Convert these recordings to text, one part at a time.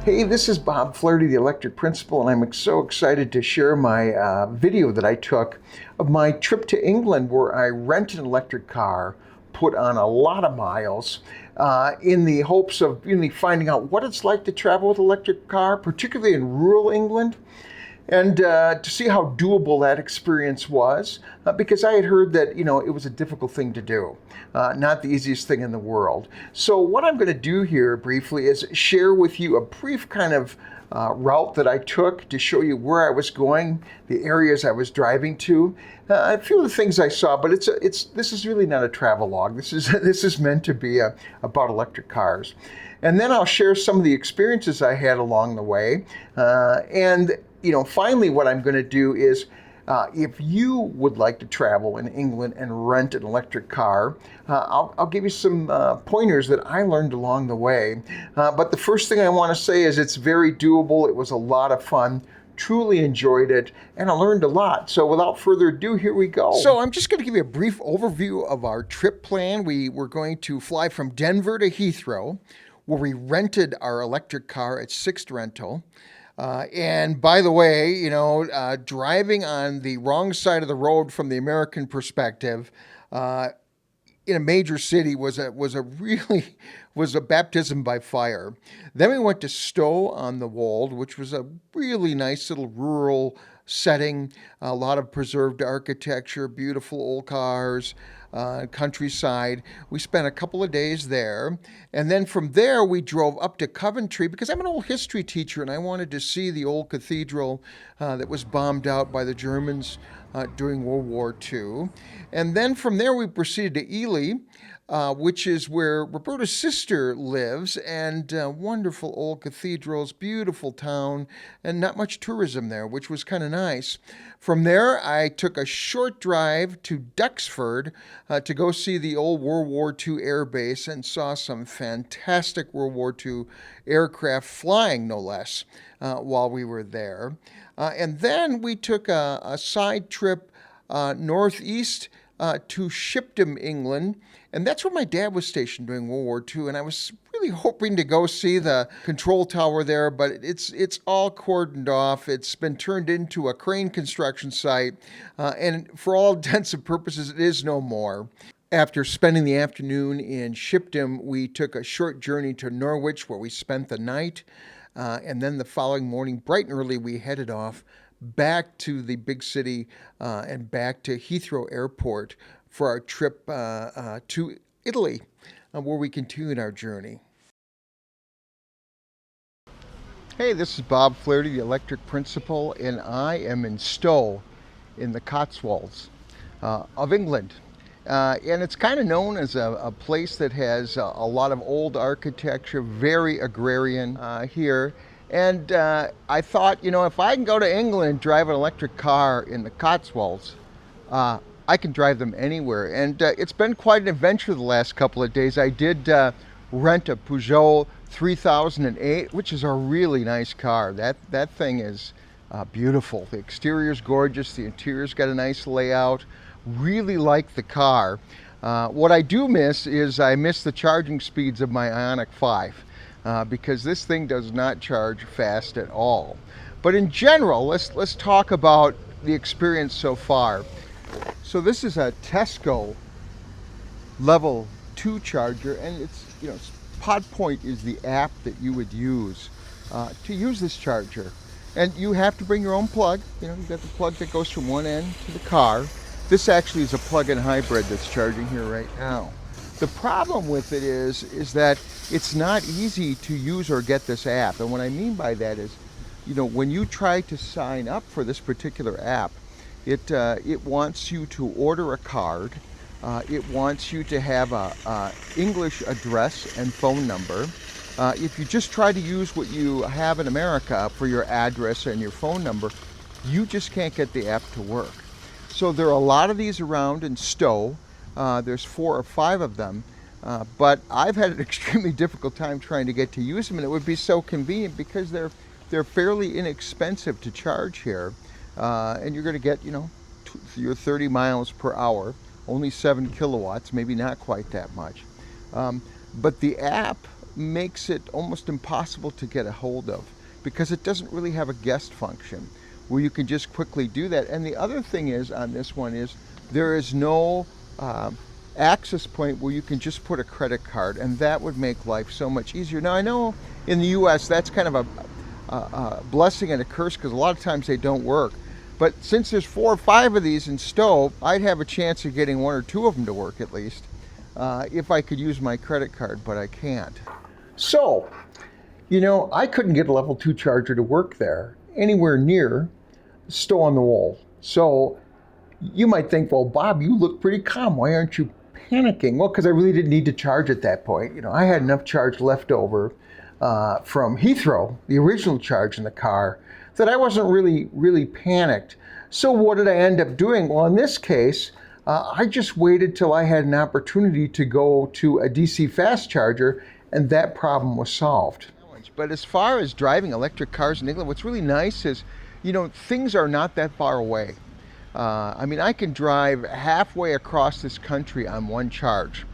Hey, this is Bob Flaherty, the Electric Principal, and I'm so excited to share my video that I took of my trip to England where I rented an electric car, put on a lot of miles, in the hopes of really finding out what it's like to travel with an electric car, particularly in rural England, and to see how doable that experience was, because I had heard that, it was a difficult thing to do, not the easiest thing in the world. So what I'm going to do here briefly is share with you a brief kind of route that I took to show you where I was going, the areas I was driving to, a few of the things I saw. But this is really not a travel log. This is meant to be about electric cars. And then I'll share some of the experiences I had along the way, and finally, what I'm going to do is, if you would like to travel in England and rent an electric car, I'll give you some pointers that I learned along the way. But the first thing I want to say is it's very doable. It was a lot of fun. Truly enjoyed it, and I learned a lot. So without further ado, here we go. So I'm just going to give you a brief overview of our trip plan. We were going to fly from Denver to Heathrow, where we rented our electric car at Sixt Rental. And by the way, driving on the wrong side of the road from the American perspective, in a major city was a baptism by fire. Then we went to Stowe on the Wold, which was a really nice little rural setting, a lot of preserved architecture, beautiful old cars, countryside. We spent a couple of days there, and then from there we drove up to Coventry because I'm an old history teacher and I wanted to see the old cathedral that was bombed out by the Germans during World War II. And then from there we proceeded to Ely, which is where Roberta's sister lives, and wonderful old cathedrals, beautiful town, and not much tourism there, which was kind of nice. From there, I took a short drive to Duxford to go see the old World War II air base and saw some fantastic World War II aircraft flying, no less, while we were there. And then we took a side trip northeast to Shipton, England, and that's where my dad was stationed during World War II, and I was really hoping to go see the control tower there, but it's all cordoned off. It's been turned into a crane construction site, and for all intents and purposes, it is no more. After spending the afternoon in Shipton, we took a short journey to Norwich, where we spent the night, and then the following morning, bright and early, we headed off back to the big city and back to Heathrow Airport for our trip to Italy, where we continued our journey. Hey, this is Bob Flaherty, the Electric Principal, and I am in Stowe in the Cotswolds of England. And it's kind of known as a place that has a lot of old architecture, very agrarian here. And I thought, if I can go to England and drive an electric car in the Cotswolds, I can drive them anywhere. And it's been quite an adventure the last couple of days. I did rent a Peugeot 3008, which is a really nice car. That thing is beautiful. The exterior's gorgeous. The interior's got a nice layout. Really like the car. What I do miss is I miss the charging speeds of my Ioniq 5. Because this thing does not charge fast at all. But in general, let's talk about the experience so far. So this is a Tesco level 2 charger, and it's PodPoint is the app that you would use to use this charger. And you have to bring your own plug. You've got the plug that goes from one end to the car. This actually is a plug-in hybrid that's charging here right now. The problem with it is that it's not easy to use or get this app. And what I mean by that is, when you try to sign up for this particular app, it wants you to order a card. It wants you to have a English address and phone number. If you just try to use what you have in America for your address and your phone number, you just can't get the app to work. So there are a lot of these around in Stowe. There's 4 or 5 of them, but I've had an extremely difficult time trying to get to use them, and it would be so convenient because they're fairly inexpensive to charge here, and you're going to get your 30 miles per hour, only 7 kilowatts, maybe not quite that much. But the app makes it almost impossible to get a hold of because it doesn't really have a guest function where you can just quickly do that. And the other thing is on this one is there is no access point where you can just put a credit card, and that would make life so much easier. Now I know in the US that's kind of a blessing and a curse because a lot of times they don't work. But since there's 4 or 5 of these in Stowe, I'd have a chance of getting 1 or 2 of them to work at least if I could use my credit card, but I can't. So, you know, I couldn't get a level 2 charger to work there anywhere near Stowe on the Wold. So you might think, well, Bob, you look pretty calm. Why aren't you panicking? Well, because I really didn't need to charge at that point. You know, I had enough charge left over from Heathrow, the original charge in the car, that I wasn't really panicked. So what did I end up doing? Well, in this case, I just waited till I had an opportunity to go to a DC fast charger, and that problem was solved. But as far as driving electric cars in England, what's really nice is, you know, things are not that far away. I mean, I can drive halfway across this country on 1 charge.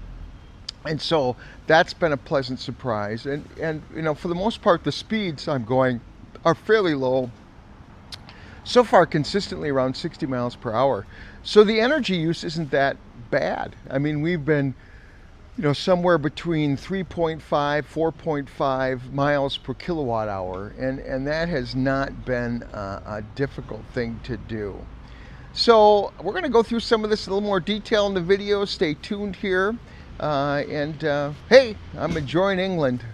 And so that's been a pleasant surprise. And you know, for the most part, the speeds I'm going are fairly low. So far, consistently around 60 miles per hour. So the energy use isn't that bad. I mean, we've been, you know, somewhere between 3.5, 4.5 miles per kilowatt hour. And that has not been a difficult thing to do. So we're going to go through some of this in a little more detail in the video. Stay tuned here. Hey, I'm enjoying England.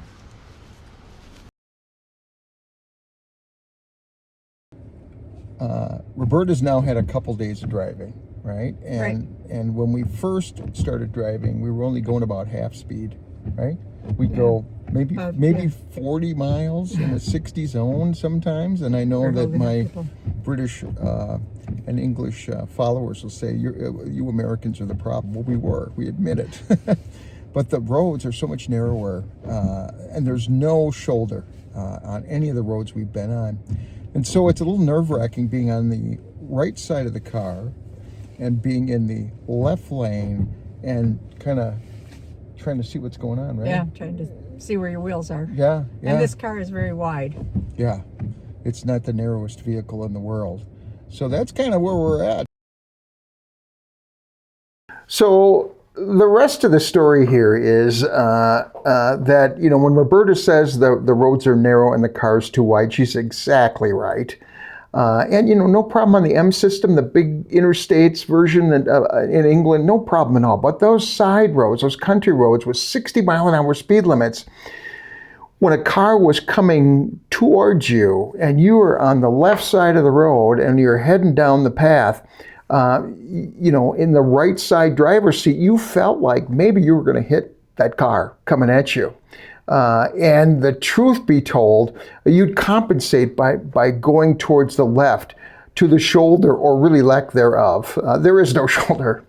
Roberta's now had a couple days of driving, right? And when we first started driving, we were only going about half speed, right? We'd go maybe 40 miles in the 60 zone sometimes. And I know that my British and English followers will say, you Americans are the problem. Well, we admit it. But the roads are so much narrower, and there's no shoulder on any of the roads we've been on. And so it's a little nerve-wracking being on the right side of the car and being in the left lane and kind of trying to see what's going on, right? Yeah, trying to see where your wheels are. Yeah. And this car is very wide. Yeah, it's not the narrowest vehicle in the world. So that's kind of where we're at. So the rest of the story here is that, you know, when Roberta says the roads are narrow and the car's too wide, she's exactly right. And, you know, no problem on the M system, the big interstates version in England, no problem at all. But those side roads, those country roads with 60 mile an hour speed limits, when a car was coming towards you and you were on the left side of the road and you're heading down the path, you know, in the right side driver's seat, you felt like maybe you were going to hit that car coming at you. And the truth be told, you'd compensate by going towards the left to the shoulder, or really lack thereof. There is no shoulder.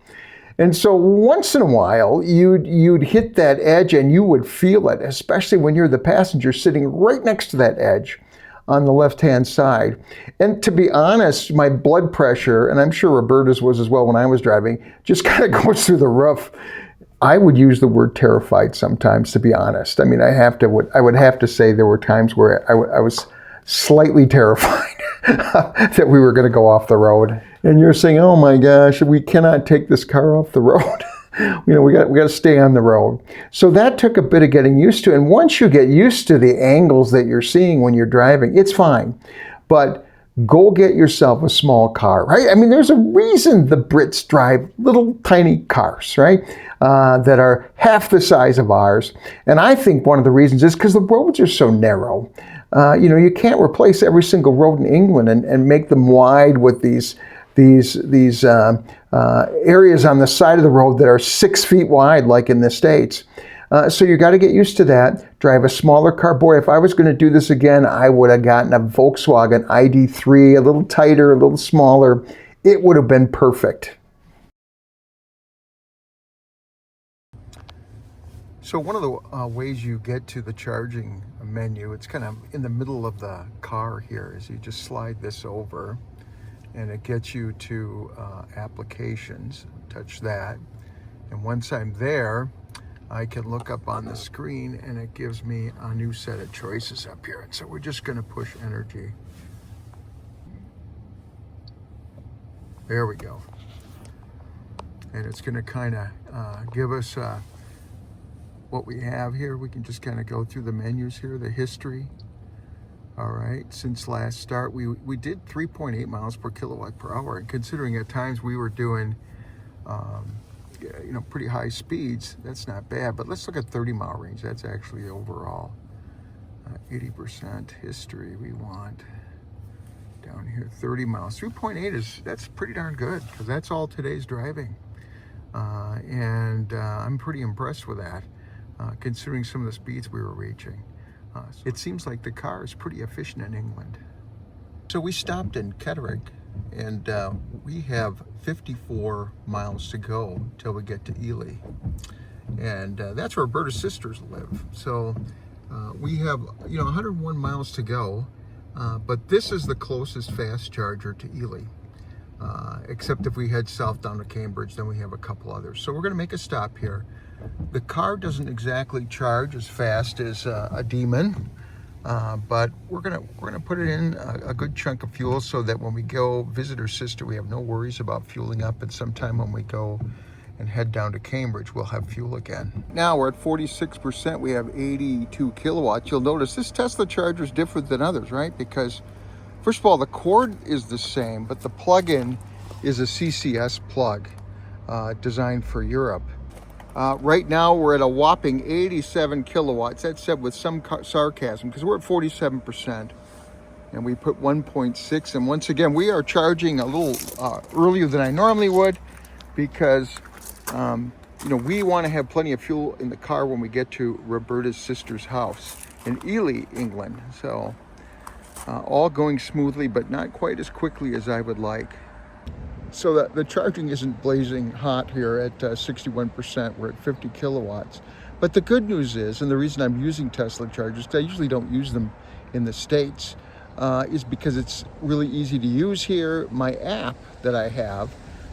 And so once in a while, you'd hit that edge and you would feel it, especially when you're the passenger sitting right next to that edge on the left-hand side. And to be honest, my blood pressure, and I'm sure Roberta's was as well when I was driving, just kind of goes through the roof. I would use the word terrified sometimes, to be honest. I mean, I would have to say there were times where I was slightly terrified that we were going to go off the road. And you're saying, oh my gosh, we cannot take this car off the road. You know, we got to stay on the road. So that took a bit of getting used to. And once you get used to the angles that you're seeing when you're driving, it's fine. But go get yourself a small car, right? I mean, there's a reason the Brits drive little tiny cars, right? That are half the size of ours. And I think one of the reasons is because the roads are so narrow. You know, you can't replace every single road in England and make them wide with these areas on the side of the road that are 6 feet wide, like in the States. So you got to get used to that. Drive a smaller car. Boy, if I was going to do this again, I would have gotten a Volkswagen ID3, a little tighter, a little smaller. It would have been perfect. So one of the ways you get to the charging menu, it's kind of in the middle of the car here, is you just slide this over and it gets you to applications. Touch that. And once I'm there, I can look up on the screen and it gives me a new set of choices up here. So we're just going to push energy. There we go. And it's going to kind of give us what we have here. We can just kind of go through the menus here, the history. All right, since last start, we did 3.8 miles per kilowatt per hour. And considering at times we were doing, pretty high speeds, that's not bad. But let's look at 30-mile range. That's actually overall 80% history we want. Down here, 30 miles. 3.8 that's pretty darn good, because that's all today's driving. And I'm pretty impressed with that, considering some of the speeds we were reaching. It seems like the car is pretty efficient in England. So we stopped in Kettering, and we have 54 miles to go till we get to Ely. And that's where Roberta's sisters live. So we have, 101 miles to go, but this is the closest fast charger to Ely. Except if we head south down to Cambridge, then we have a couple others. So we're going to make a stop here. The car doesn't exactly charge as fast as a Demon, but we're gonna put it in a good chunk of fuel so that when we go visit her sister, we have no worries about fueling up. And sometime when we go and head down to Cambridge, we'll have fuel again. Now we're at 46%. We have 82 kilowatts. You'll notice this Tesla charger is different than others, right? Because first of all, the cord is the same, but the plug-in is a CCS plug designed for Europe. Right now, we're at a whopping 87 kilowatts. That's said with some sarcasm, because we're at 47%. And we put 1.6. And once again, we are charging a little earlier than I normally would, because we want to have plenty of fuel in the car when we get to Roberta's sister's house in Ely, England. So all going smoothly, but not quite as quickly as I would like. So that the charging isn't blazing hot here at 61%. We're at 50 kilowatts. But the good news is, and the reason I'm using Tesla chargers, I usually don't use them in the States, is because it's really easy to use here. My app that I have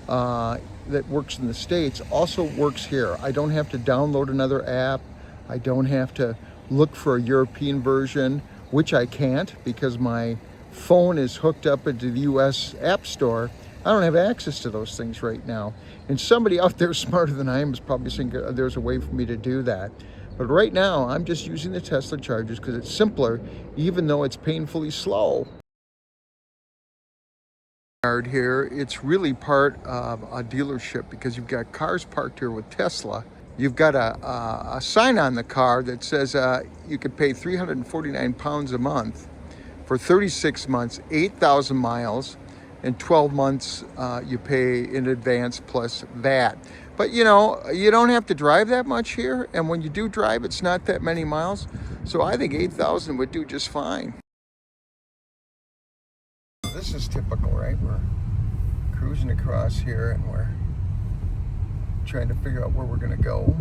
that works in the States also works here. I don't have to download another app. I don't have to look for a European version, which I can't because my phone is hooked up into the US App Store. I don't have access to those things right now. And somebody out there smarter than I am is probably saying there's a way for me to do that. But right now, I'm just using the Tesla chargers because it's simpler, even though it's painfully slow. Here, it's really part of a dealership because you've got cars parked here with Tesla. You've got a sign on the car that says you could pay £349 a month for 36 months, 8,000 miles, and 12 months you pay in advance plus VAT. But you don't have to drive that much here, and when you do drive, it's not that many miles. So I think 8,000 would do just fine. This is typical, right? We're cruising across here and we're trying to figure out where we're gonna go.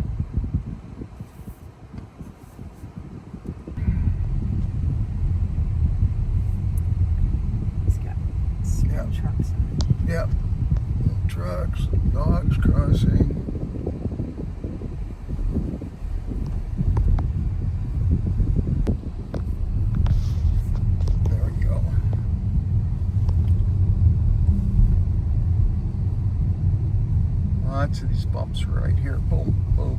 Trucks on it. Yep. Trucks, dogs crossing. There we go. Lots of these bumps right here. Boom, boom.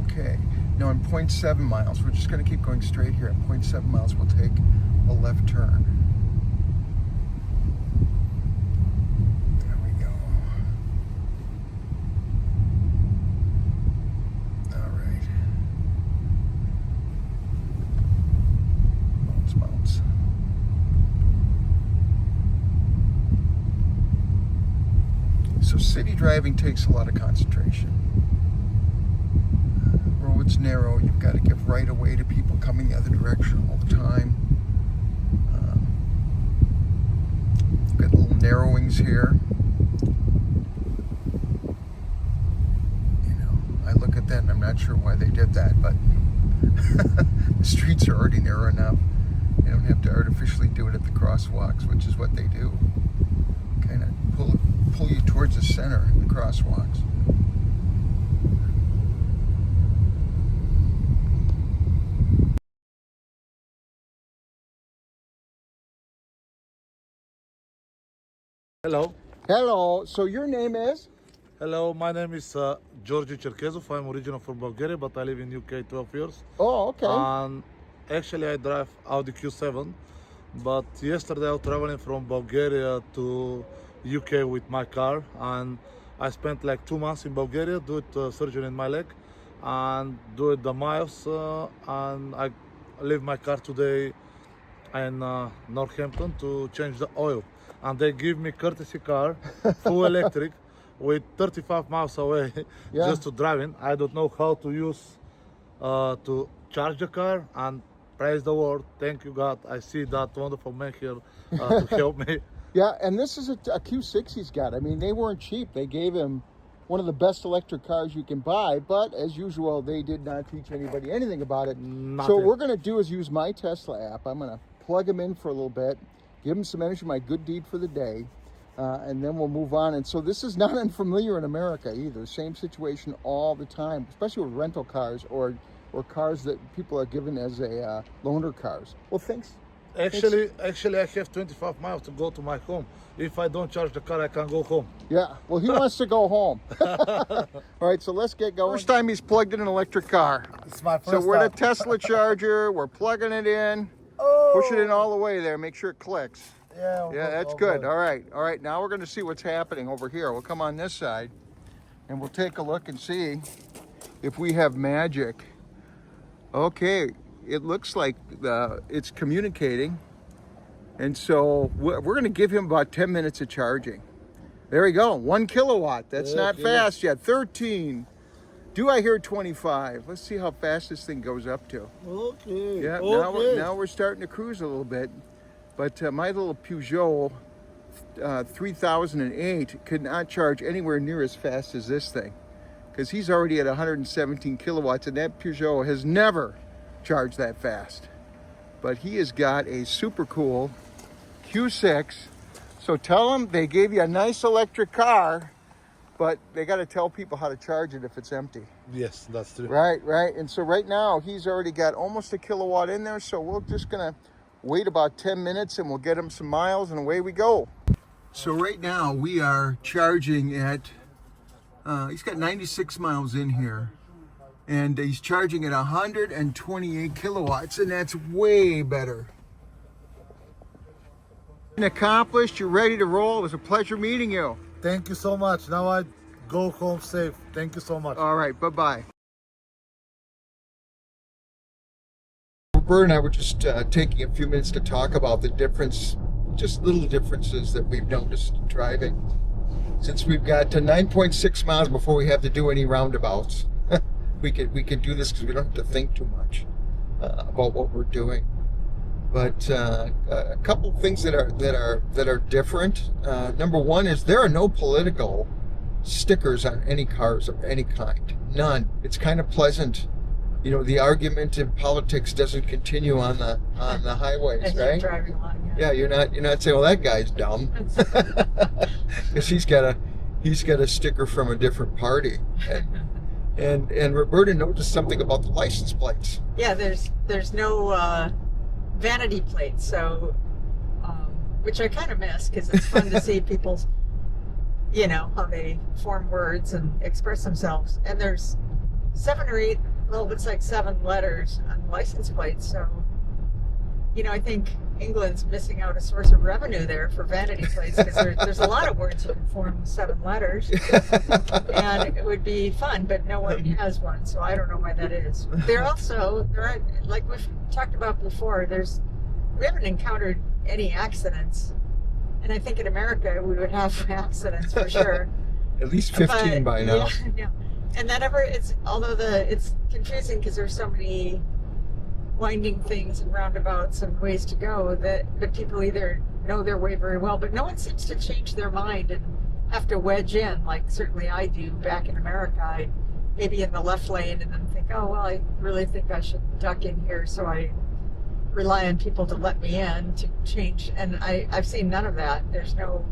Okay. Now in 0.7 miles, we're just going to keep going straight here. At 0.7 miles, we'll take a left turn. So city driving takes a lot of concentration. Road's narrow, you've got to give right away to people coming the other direction all the time. You've got little narrowings here. I look at that and I'm not sure why they did that, but the streets are already narrow enough. They don't have to artificially do it at the crosswalks, which is what they do. Kind of pull you towards the center in the crosswalks. Hello. Hello. So your name is? Hello, my name is Georgi Cherkezov. I'm original from Bulgaria, but I live in UK 12 years. Oh, okay. And actually, I drive Audi Q7. But yesterday, I was traveling from Bulgaria to UK with my car, and I spent like 2 months in Bulgaria, do it surgery in my leg, and do it the miles. And I leave my car today in Northampton to change the oil, and they give me courtesy car, full electric, with 35 miles away, Yeah. just to driving. I don't know how to use to charge the car, and praise the Lord, thank you God. I see that wonderful man here to help me. Yeah, and this is a Q6 he's got. I mean, they weren't cheap. They gave him one of the best electric cars you can buy, but as usual, they did not teach anybody anything about it. Nothing. So what we're going to do is use my Tesla app. I'm going to plug him in for a little bit, give him some energy, my good deed for the day, and then we'll move on. And so this is not unfamiliar in America either. Same situation all the time, especially with rental cars or cars that people are given as a loaner cars. Well, thanks. Actually, I have 25 miles to go to my home. If I don't charge the car, I can't go home. Yeah, well, he wants to go home. All right, so let's get going. First time he's plugged in an electric car. It's my first So we're at a time. Tesla charger. We're plugging it in. Oh. Push it in all the way there. Make sure it clicks. Yeah, Yeah, that's good. All right. Now we're going to see what's happening over here. We'll come on this side, and we'll take a look and see if we have magic. Okay, it looks like it's communicating. And so we're going to give him about 10 minutes of charging. There we go, 1 kilowatt. That's not Okay. fast yet. 13. Do I hear 25? Let's see how fast this thing goes up to. Okay. Yeah, Okay. now we're starting to cruise a little bit. But my little Peugeot 3008 could not charge anywhere near as fast as this thing, because he's already at 117 kilowatts, and that Peugeot has never charged that fast. But he has got a super cool Q6. So tell them they gave you a nice electric car, but they got to tell people how to charge it if it's empty. Yes, that's true. Right. And so right now he's already got almost a kilowatt in there. So we're just gonna wait about 10 minutes and we'll get him some miles and away we go. So right now we are charging at, he's got 96 miles in here. And he's charging at 128 kilowatts, and that's way better. Accomplished, you're ready to roll. It was a pleasure meeting you. Thank you so much. Now I go home safe. Thank you so much. All right, bye-bye. Bert and I were just taking a few minutes to talk about the difference, just little differences that we've noticed driving. Since we've got to 9.6 miles before we have to do any roundabouts. We can do this because we don't have to think too much about what we're doing. But a couple of things that are different. Number one is there are no political stickers on any cars of any kind. None. It's kind of pleasant. You know, the argument in politics doesn't continue on the highways, As right? you're driving along, Yeah, you're not saying, well, that guy's dumb, because he's got a sticker from a different party. And Roberta noticed something about the license plates. Yeah, there's no vanity plates, so which I kind of miss because it's fun to see people's, how they form words and express themselves. And there's 7 or 8, well, it's like 7 letters on license plates. So, I think England's missing out a source of revenue there for vanity plates because there's a lot of words you can form with 7 letters, and it would be fun, but no one has one, so I don't know why that is. There are, like we've talked about before, we haven't encountered any accidents, and I think in America we would have accidents for sure. At least 15 by now. Yeah. And although it's confusing because there's so many winding things and roundabouts and ways to go but people either know their way very well, but no one seems to change their mind and have to wedge in like certainly I do back in America. I maybe in the left lane and then think, oh well, I really think I should duck in here, so I rely on people to let me in to change, and I've seen none of that. There's no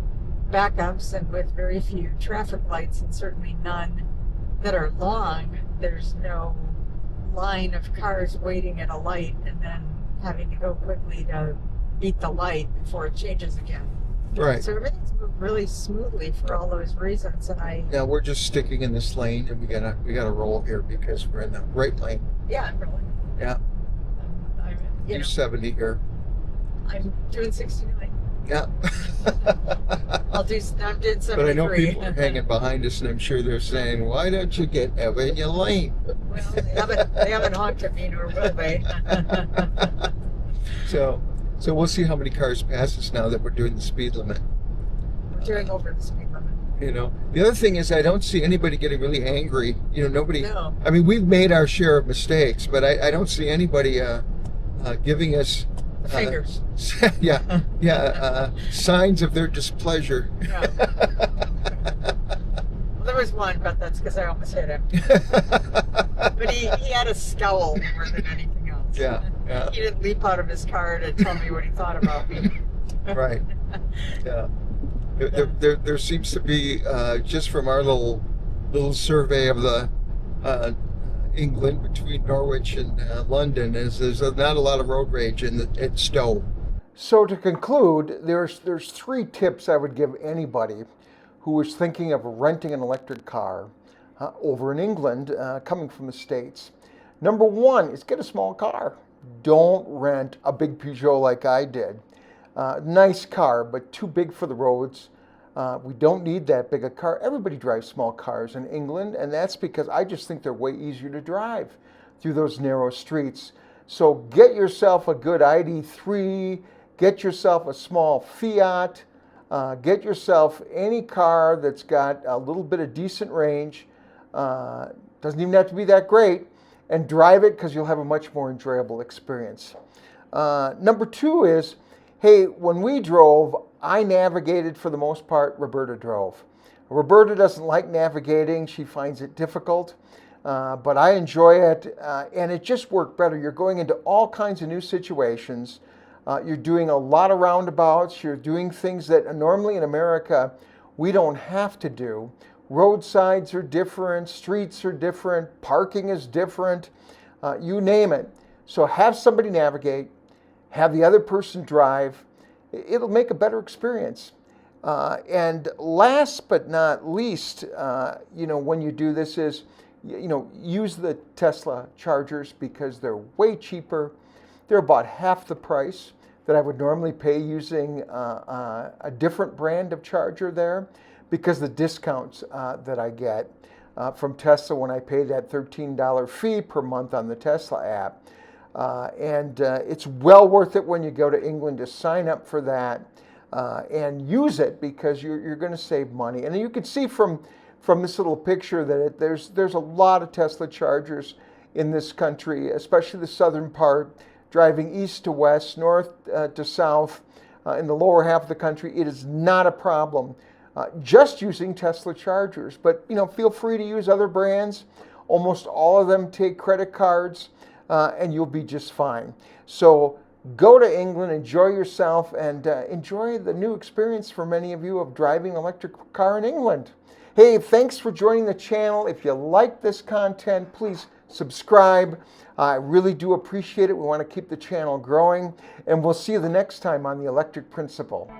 backups, and with very few traffic lights and certainly none that are long, there's no line of cars waiting at a light and then having to go quickly to beat the light before it changes again. Right. So everything's moved really smoothly for all those reasons, and Now we're just sticking in this lane, and we gotta roll here because we're in the right lane. yeah, really. Yeah. I'm, you Do know, 70 here. I'm doing 69. Yeah. I'm doing 73. But I know people are hanging behind us, and I'm sure they're saying, "Why don't you get in your lane?" Well, they haven't honked at me, nor will they. So we'll see how many cars pass us now that we're doing the speed limit. We're doing over the speed limit. You know, the other thing is I don't see anybody getting really angry. You know, nobody. No. I mean, we've made our share of mistakes, but I don't see anybody giving us The fingers. signs of their displeasure. Yeah. Well, there was one, but that's because I almost hit him. But he had a scowl more than anything else. Yeah. He didn't leap out of his car to tell me what he thought about me. Right. Yeah. There seems to be just from our little survey of the England between Norwich and London is there's not a lot of road rage in Stowe. So to conclude, there's three tips I would give anybody who is thinking of renting an electric car over in England, coming from the States. Number one is get a small car. Don't rent a big Peugeot like I did. Nice car, but too big for the roads. We don't need that big a car. Everybody drives small cars in England, and that's because I just think they're way easier to drive through those narrow streets. So get yourself a good ID3, get yourself a small Fiat, get yourself any car that's got a little bit of decent range. Doesn't even have to be that great, and drive it because you'll have a much more enjoyable experience. Number two is, hey, when we drove, I navigated for the most part. Roberta drove. Roberta doesn't like navigating. She finds it difficult, but I enjoy it, and it just worked better. You're going into all kinds of new situations. You're doing a lot of roundabouts. You're doing things that normally in America we don't have to do. Roadsides are different, streets are different, parking is different, you name it. So have somebody navigate, have the other person drive. It'll make a better experience. And last but not least, when you do this is, use the Tesla chargers because they're way cheaper. They're about half the price that I would normally pay using a different brand of charger there, because the discounts that I get from Tesla when I pay that $13 fee per month on the Tesla app. And it's well worth it when you go to England to sign up for that and use it, because you're going to save money. And you can see from this little picture that there's a lot of Tesla chargers in this country, especially the southern part, driving east to west, north to south, in the lower half of the country. It is not a problem just using Tesla chargers. But feel free to use other brands. Almost all of them take credit cards. And you'll be just fine. So go to England, enjoy yourself, and enjoy the new experience for many of you of driving an electric car in England. Hey, thanks for joining the channel. If you like this content, please subscribe. I really do appreciate it. We want to keep the channel growing, and we'll see you the next time on The Electric Principle.